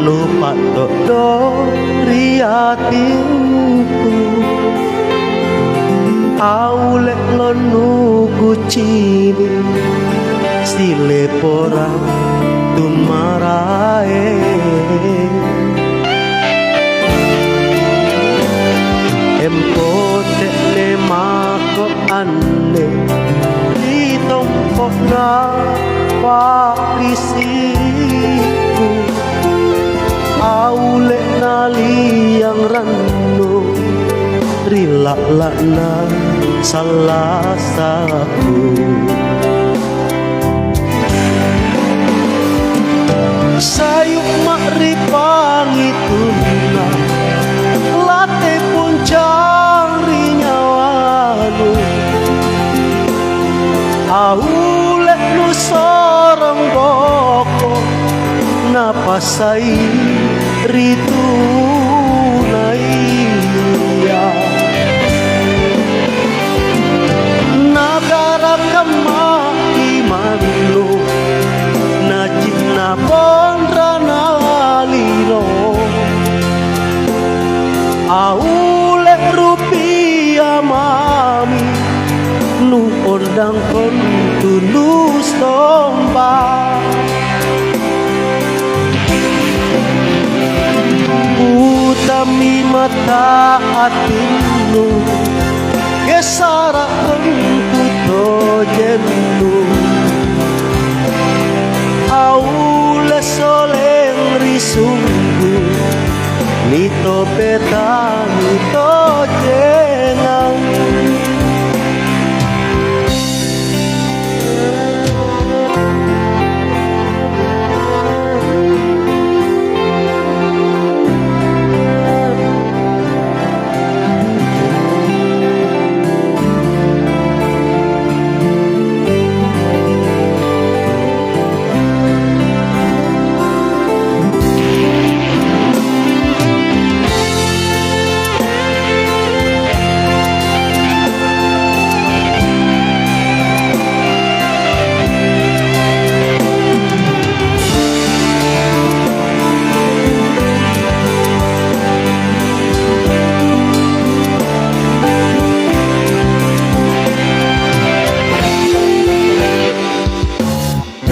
lupa todo riatinku aulek lonu kucini sile pora tumarae empote le mako ane di tompok na pakrisiku aule nali yang ranu rilak na salah saku sayuk makripang itu na late puncang rinyawanu aulek nu sorong boko napasai ritu naiya nagara kama imanu najib na pondra naliro aulek rupiah mami nu ondang kon tulus tombak utami mata hatimu kesarakan kuto jenu aule soleng risunggu nito peta nito jenang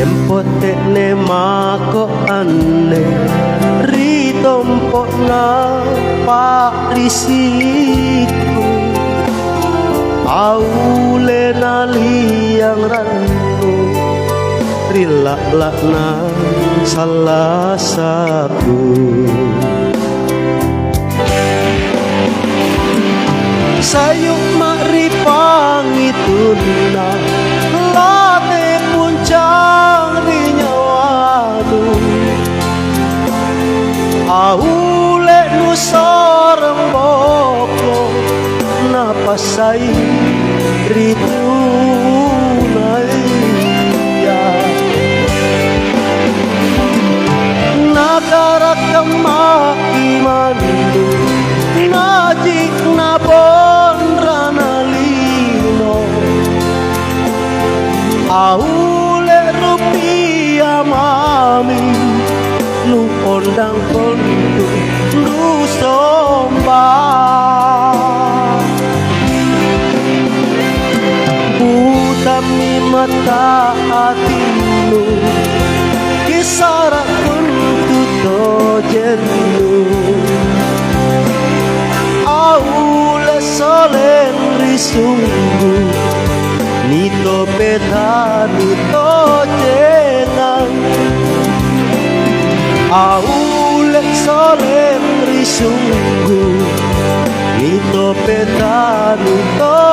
empote ne mako ane ritompok na pakrisiku aule nali yang ranu rilak na salah saku sayuk makripang itu na late puncang rinyawanu aule nu sorong boko napasai ritu naiya nagara kama imanu najik na pondra nalino aule rupiah mami nu ondang kondu nu sombak utami mata hatimu kisarak kuntuto jenu aule soleng risunggu nito peta nito jenang aulek soleng risunggu nito peta nito